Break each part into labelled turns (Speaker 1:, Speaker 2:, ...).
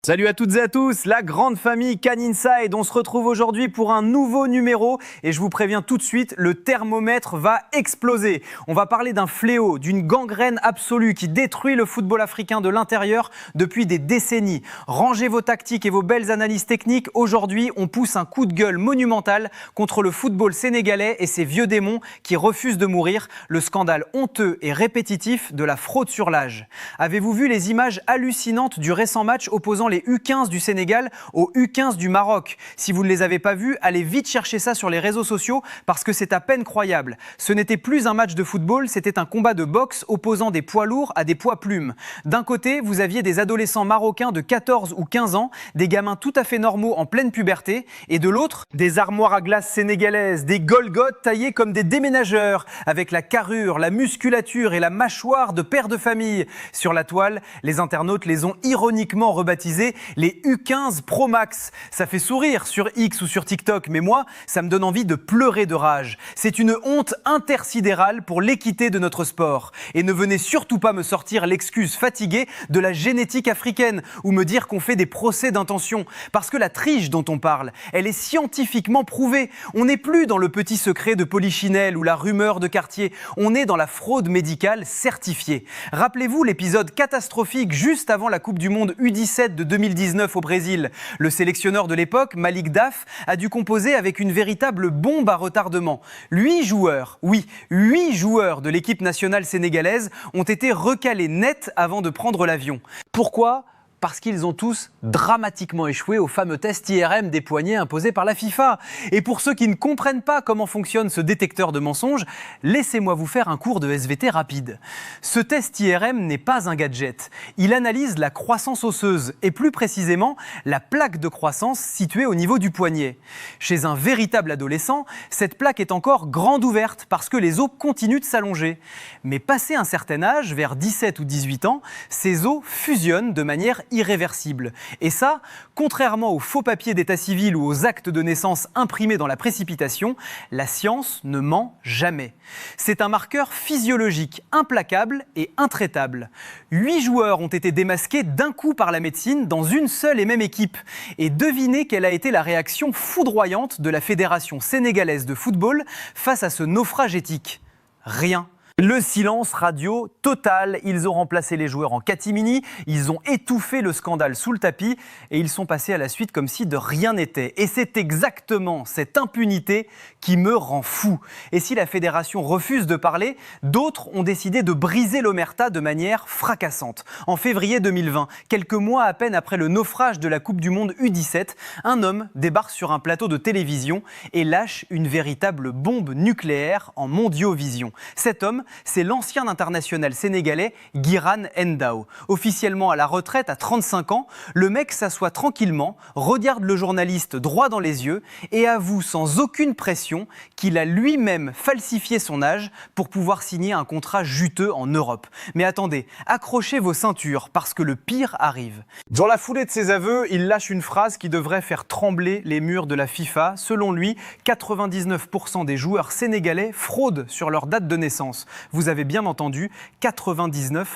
Speaker 1: Salut à toutes et à tous, la grande famille Cannes Inside. On se retrouve aujourd'hui pour un nouveau numéro et je vous préviens tout de suite, le thermomètre va exploser. On va parler d'un fléau, d'une gangrène absolue qui détruit le football africain de l'intérieur depuis des décennies. Rangez vos tactiques et vos belles analyses techniques. Aujourd'hui, on pousse un coup de gueule monumental contre le football sénégalais et ses vieux démons qui refusent de mourir. Le scandale honteux et répétitif de la fraude sur l'âge. Avez-vous vu les images hallucinantes du récent match opposant les U15 du Sénégal aux U15 du Maroc? Si vous ne les avez pas vus, allez vite chercher ça sur les réseaux sociaux parce que c'est à peine croyable. Ce n'était plus un match de football, c'était un combat de boxe opposant des poids lourds à des poids plumes. D'un côté, vous aviez des adolescents marocains de 14 ou 15 ans, des gamins tout à fait normaux en pleine puberté, et de l'autre, des armoires à glace sénégalaises, des Golgoth taillés comme des déménageurs, avec la carrure, la musculature et la mâchoire de pères de famille. Sur la toile, les internautes les ont ironiquement rebaptisés les U15 Pro Max. Ça fait sourire sur X ou sur TikTok, mais moi, ça me donne envie de pleurer de rage. C'est une honte intersidérale pour l'équité de notre sport. Et ne venez surtout pas me sortir l'excuse fatiguée de la génétique africaine ou me dire qu'on fait des procès d'intention. Parce que la triche dont on parle, elle est scientifiquement prouvée. On n'est plus dans le petit secret de Polichinelle ou la rumeur de quartier. On est dans la fraude médicale certifiée. Rappelez-vous l'épisode catastrophique juste avant la Coupe du Monde U17 de 2019 au Brésil. Le sélectionneur de l'époque, Malik Daf, a dû composer avec une véritable bombe à retardement. 8 joueurs de l'équipe nationale sénégalaise ont été recalés net avant de prendre l'avion. Pourquoi ? Parce qu'ils ont tous dramatiquement échoué au fameux test IRM des poignets imposé par la FIFA. Et pour ceux qui ne comprennent pas comment fonctionne ce détecteur de mensonges, laissez-moi vous faire un cours de SVT rapide. Ce test IRM n'est pas un gadget. Il analyse la croissance osseuse et plus précisément la plaque de croissance située au niveau du poignet. Chez un véritable adolescent, cette plaque est encore grande ouverte parce que les os continuent de s'allonger. Mais passé un certain âge, vers 17 ou 18 ans, ces os fusionnent de manière irréversible. Et ça, contrairement aux faux papiers d'état civil ou aux actes de naissance imprimés dans la précipitation, la science ne ment jamais. C'est un marqueur physiologique implacable et intraitable. 8 joueurs ont été démasqués d'un coup par la médecine dans une seule et même équipe. Et devinez quelle a été la réaction foudroyante de la Fédération sénégalaise de football face à ce naufrage éthique. Rien. Le silence radio total. Ils ont remplacé les joueurs en catimini, ils ont étouffé le scandale sous le tapis et ils sont passés à la suite comme si de rien n'était. Et c'est exactement cette impunité qui me rend fou. Et si la fédération refuse de parler, d'autres ont décidé de briser l'omerta de manière fracassante. En février 2020, quelques mois à peine après le naufrage de la Coupe du Monde U17, un homme débarque sur un plateau de télévision et lâche une véritable bombe nucléaire en mondiovision. Cet homme, c'est l'ancien international sénégalais Guiran Ndao. Officiellement à la retraite à 35 ans, le mec s'assoit tranquillement, regarde le journaliste droit dans les yeux et avoue sans aucune pression qu'il a lui-même falsifié son âge pour pouvoir signer un contrat juteux en Europe. Mais attendez, accrochez vos ceintures parce que le pire arrive. Dans la foulée de ses aveux, il lâche une phrase qui devrait faire trembler les murs de la FIFA. Selon lui, 99% des joueurs sénégalais fraudent sur leur date de naissance. Vous avez bien entendu, 99%.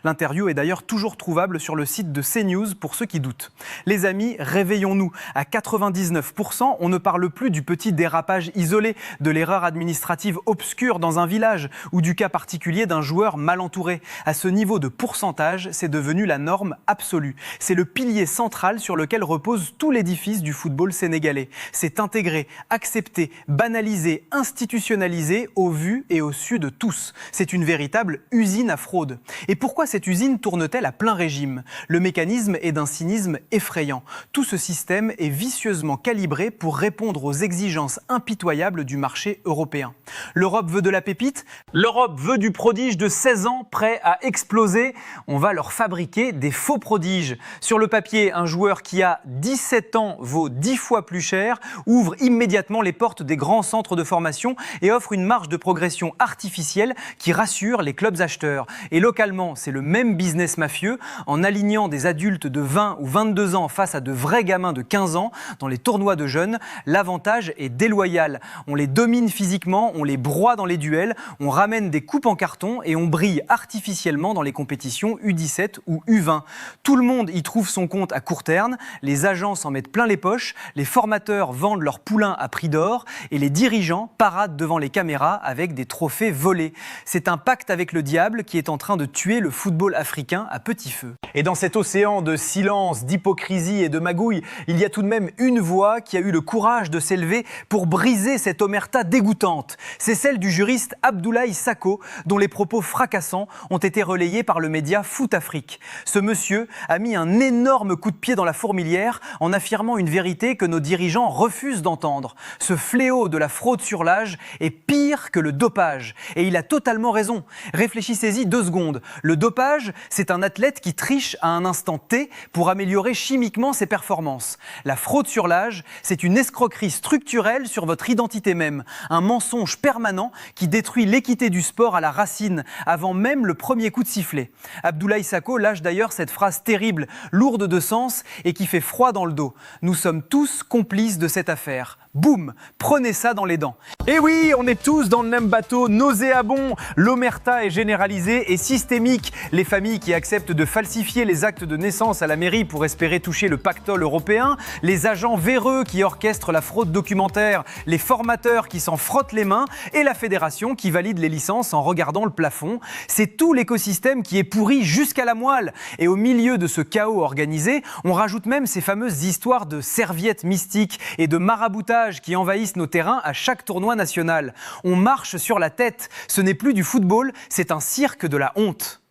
Speaker 1: L'interview est d'ailleurs toujours trouvable sur le site de CNews pour ceux qui doutent. Les amis, réveillons-nous. À 99%, on ne parle plus du petit dérapage isolé, de l'erreur administrative obscure dans un village ou du cas particulier d'un joueur mal entouré. À ce niveau de pourcentage, c'est devenu la norme absolue. C'est le pilier central sur lequel repose tout l'édifice du football sénégalais. C'est intégré, accepté, banalisé, institutionnalisé au vu et au su de tous. C'est une véritable usine à fraude. Et pourquoi cette usine tourne-t-elle à plein régime ? Le mécanisme est d'un cynisme effrayant. Tout ce système est vicieusement calibré pour répondre aux exigences impitoyables du marché européen. L'Europe veut de la pépite, l'Europe veut du prodige de 16 ans prêt à exploser. On va leur fabriquer des faux prodiges. Sur le papier, un joueur qui a 17 ans vaut 10 fois plus cher, ouvre immédiatement les portes des grands centres de formation et offre une marge de progression artificielle artificielle qui rassure les clubs acheteurs. Et localement, c'est le même business mafieux, en alignant des adultes de 20 ou 22 ans face à de vrais gamins de 15 ans dans les tournois de jeunes. L'avantage est déloyal. On les domine physiquement, on les broie dans les duels, on ramène des coupes en carton et on brille artificiellement dans les compétitions U17 ou U20. Tout le monde y trouve son compte à court terme, les agents s'en mettent plein les poches, les formateurs vendent leurs poulains à prix d'or et les dirigeants paradent devant les caméras avec des trophées volés. C'est un pacte avec le diable qui est en train de tuer le football africain à petit feu. Et dans cet océan de silence, d'hypocrisie et de magouille, il y a tout de même une voix qui a eu le courage de s'élever pour briser cette omerta dégoûtante. C'est celle du juriste Abdoulaye Sakho, dont les propos fracassants ont été relayés par le média Foot Afrique. Ce monsieur a mis un énorme coup de pied dans la fourmilière en affirmant une vérité que nos dirigeants refusent d'entendre. Ce fléau de la fraude sur l'âge est pire que le dopage. Et il a totalement raison. Réfléchissez-y 2 secondes. Le dopage, c'est un athlète qui triche à un instant T pour améliorer chimiquement ses performances. La fraude sur l'âge, c'est une escroquerie structurelle sur votre identité même. Un mensonge permanent qui détruit l'équité du sport à la racine, avant même le premier coup de sifflet. Abdoulaye Sakho lâche d'ailleurs cette phrase terrible, lourde de sens et qui fait froid dans le dos. Nous sommes tous complices de cette affaire. Boum, prenez ça dans les dents.
Speaker 2: Et oui, on est tous dans le même bateau, nauséabond. L'omerta est généralisée et systémique. Les familles qui acceptent de falsifier les actes de naissance à la mairie pour espérer toucher le pactole européen, les agents véreux qui orchestrent la fraude documentaire, les formateurs qui s'en frottent les mains et la fédération qui valide les licences en regardant le plafond. C'est tout l'écosystème qui est pourri jusqu'à la moelle. Et au milieu de ce chaos organisé, on rajoute même ces fameuses histoires de serviettes mystiques et de maraboutage qui envahissent nos terrains à chaque tournoi national. On marche sur la tête. Ce n'est plus du football, c'est un cirque de la honte.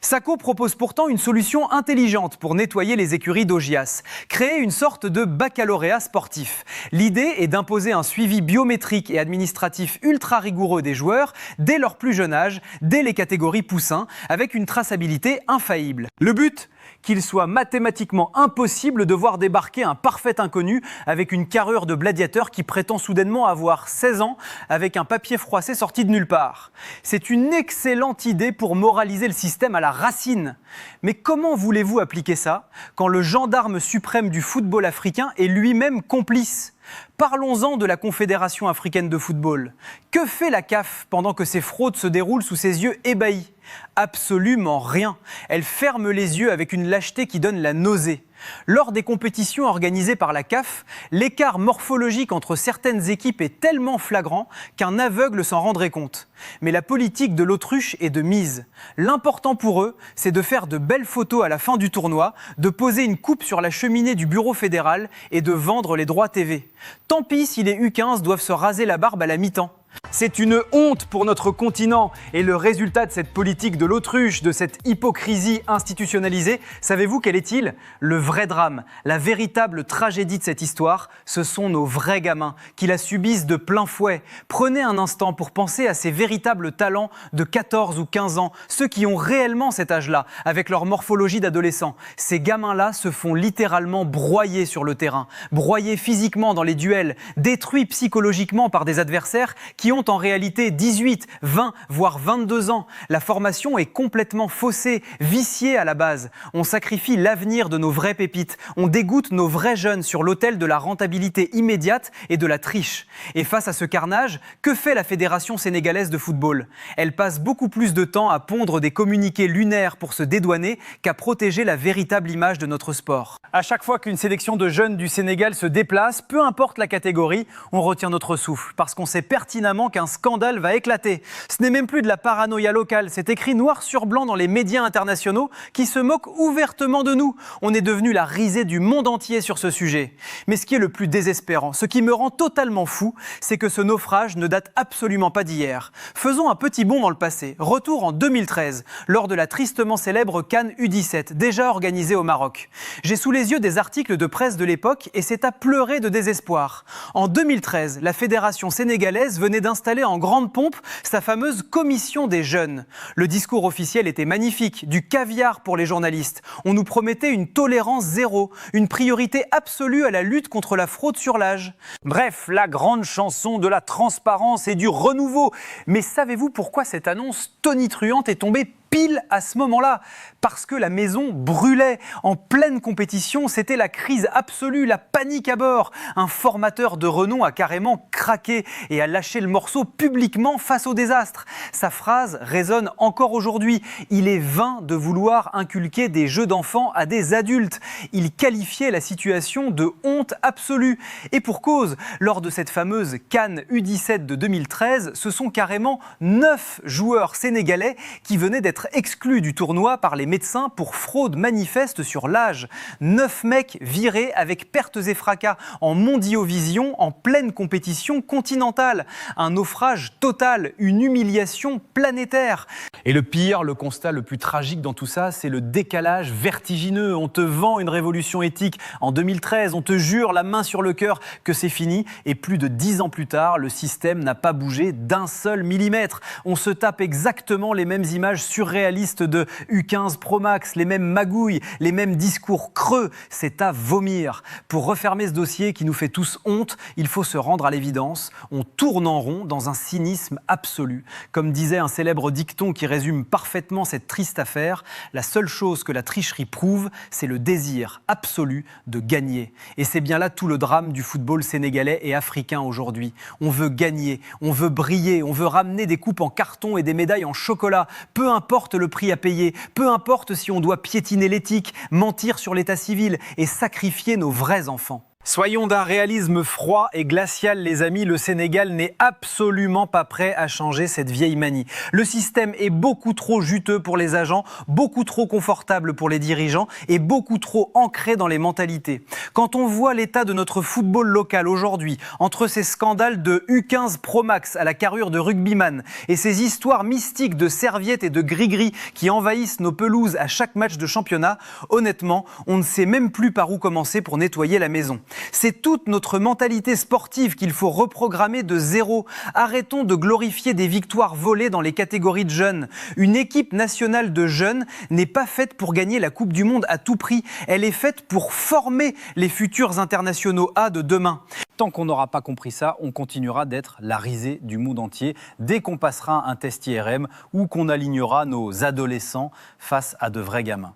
Speaker 2: Sakho propose pourtant une solution intelligente pour nettoyer les écuries d'Augias, créer une sorte de baccalauréat sportif. L'idée est d'imposer un suivi biométrique et administratif ultra rigoureux des joueurs dès leur plus jeune âge, dès les catégories poussins, avec une traçabilité infaillible. Le but ? Qu'il soit mathématiquement impossible de voir débarquer un parfait inconnu avec une carrure de gladiateur qui prétend soudainement avoir 16 ans avec un papier froissé sorti de nulle part. C'est une excellente idée pour moraliser le système à la racine. Mais comment voulez-vous appliquer ça quand le gendarme suprême du football africain est lui-même complice ? Parlons-en de la Confédération africaine de football. Que fait la CAF pendant que ces fraudes se déroulent sous ses yeux ébahis ? Absolument rien. Elle ferme les yeux avec une lâcheté qui donne la nausée. Lors des compétitions organisées par la CAF, l'écart morphologique entre certaines équipes est tellement flagrant qu'un aveugle s'en rendrait compte. Mais la politique de l'autruche est de mise. L'important pour eux, c'est de faire de belles photos à la fin du tournoi, de poser une coupe sur la cheminée du bureau fédéral et de vendre les droits TV. Tant pis si les U15 doivent se raser la barbe à la mi-temps. C'est une honte pour notre continent et le résultat de cette politique de l'autruche, de cette hypocrisie institutionnalisée, savez-vous quel est-il ? Le vrai drame, la véritable tragédie de cette histoire, ce sont nos vrais gamins qui la subissent de plein fouet. Prenez un instant pour penser à ces véritables talents de 14 ou 15 ans, ceux qui ont réellement cet âge-là, avec leur morphologie d'adolescent. Ces gamins-là se font littéralement broyer sur le terrain, broyer physiquement dans les duels, détruits psychologiquement par des adversaires qui ont en réalité 18, 20, voire 22 ans. La formation est complètement faussée, viciée à la base. On sacrifie l'avenir de nos vraies pépites. On dégoûte nos vrais jeunes sur l'autel de la rentabilité immédiate et de la triche. Et face à ce carnage, que fait la Fédération sénégalaise de football ? Elle passe beaucoup plus de temps à pondre des communiqués lunaires pour se dédouaner qu'à protéger la véritable image de notre sport. À chaque fois qu'une sélection de jeunes du Sénégal se déplace, peu importe la catégorie, on retient notre souffle parce qu'on sait pertinemment qu'un scandale va éclater. Ce n'est même plus de la paranoïa locale, c'est écrit noir sur blanc dans les médias internationaux qui se moquent ouvertement de nous. On est devenu la risée du monde entier sur ce sujet. Mais ce qui est le plus désespérant, ce qui me rend totalement fou, c'est que ce naufrage ne date absolument pas d'hier. Faisons un petit bond dans le passé. Retour en 2013, lors de la tristement célèbre CAN U17, déjà organisée au Maroc. J'ai sous les yeux des articles de presse de l'époque et c'est à pleurer de désespoir. En 2013, la fédération sénégalaise venait
Speaker 1: d'installer en grande pompe sa fameuse commission des jeunes. Le discours officiel était magnifique, du caviar pour les journalistes. On nous promettait une tolérance zéro, une priorité absolue à la lutte contre la fraude sur l'âge.
Speaker 2: Bref, la grande chanson de la transparence et du renouveau. Mais savez-vous pourquoi cette annonce tonitruante est tombée pile à ce moment-là? Parce que la maison brûlait. En pleine compétition, c'était la crise absolue, la panique à bord. Un formateur de renom a carrément craqué et a lâché le morceau publiquement face au désastre. Sa phrase résonne encore aujourd'hui. Il est vain de vouloir inculquer des jeux d'enfants à des adultes. Il qualifiait la situation de honte absolue. Et pour cause, lors de cette fameuse CAN U17 de 2013, ce sont carrément 9 joueurs sénégalais qui venaient d'être exclus du tournoi par les médecins pour fraude manifeste sur l'âge. 9 mecs virés avec pertes et fracas en mondiovision en pleine compétition continentale. Un naufrage total, une humiliation planétaire. Et le pire, le constat le plus tragique dans tout ça, c'est le décalage vertigineux. On te vend une révolution éthique en 2013, on te jure la main sur le cœur que c'est fini. Et plus de 10 ans plus tard, le système n'a pas bougé d'un seul millimètre. On se tape exactement les mêmes images surréalistes de U15 Pro Max, les mêmes magouilles, les mêmes discours creux. C'est à vomir. Pour refermer ce dossier qui nous fait tous honte, il faut se rendre à l'évidence. On tourne en rond dans un cynisme absolu. Comme disait un célèbre dicton qui résume parfaitement cette triste affaire, la seule chose que la tricherie prouve, c'est le désir absolu de gagner. Et c'est bien là tout le drame du football sénégalais et africain aujourd'hui. On veut gagner, on veut briller, on veut ramener des coupes en carton et des médailles en chocolat. Peu importe le prix à payer, peu importe si on doit piétiner l'éthique, mentir sur l'état civil et sacrifier nos vrais enfants. Soyons d'un réalisme froid et glacial, les amis. Le Sénégal n'est absolument pas prêt à changer cette vieille manie. Le système est beaucoup trop juteux pour les agents, beaucoup trop confortable pour les dirigeants et beaucoup trop ancré dans les mentalités. Quand on voit l'état de notre football local aujourd'hui, entre ces scandales de U15 Pro Max à la carrure de rugbyman et ces histoires mystiques de serviettes et de gris-gris qui envahissent nos pelouses à chaque match de championnat, honnêtement, on ne sait même plus par où commencer pour nettoyer la maison. C'est toute notre mentalité sportive qu'il faut reprogrammer de zéro. Arrêtons de glorifier des victoires volées dans les catégories de jeunes. Une équipe nationale de jeunes n'est pas faite pour gagner la Coupe du Monde à tout prix. Elle est faite pour former les futurs internationaux A de demain.
Speaker 1: Tant qu'on n'aura pas compris ça, on continuera d'être la risée du monde entier dès qu'on passera un test IRM ou qu'on alignera nos adolescents face à de vrais gamins.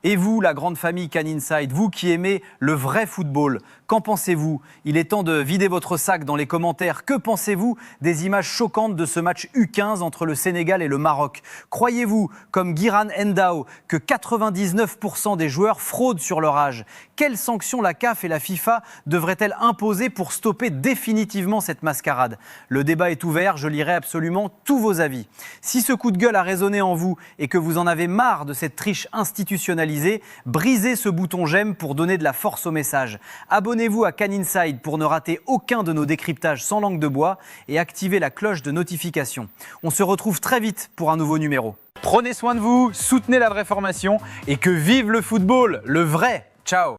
Speaker 1: Et vous, la grande famille CAN Inside, vous qui aimez le vrai football, qu'en pensez-vous? Il est temps de vider votre sac dans les commentaires. Que pensez-vous des images choquantes de ce match U15 entre le Sénégal et le Maroc? Croyez-vous, comme Guiran Ndao, que 99% des joueurs fraudent sur leur âge? Quelles sanctions la CAF et la FIFA devraient-elles imposer pour stopper définitivement cette mascarade? Le débat est ouvert, je lirai absolument tous vos avis. Si ce coup de gueule a résonné en vous et que vous en avez marre de cette triche institutionnalisée, brisez ce bouton j'aime pour donner de la force au message. Abonnez-vous à CAN Inside pour ne rater aucun de nos décryptages sans langue de bois et activez la cloche de notification. On se retrouve très vite pour un nouveau numéro.
Speaker 2: Prenez soin de vous, soutenez la vraie formation et que vive le football, le vrai. Ciao.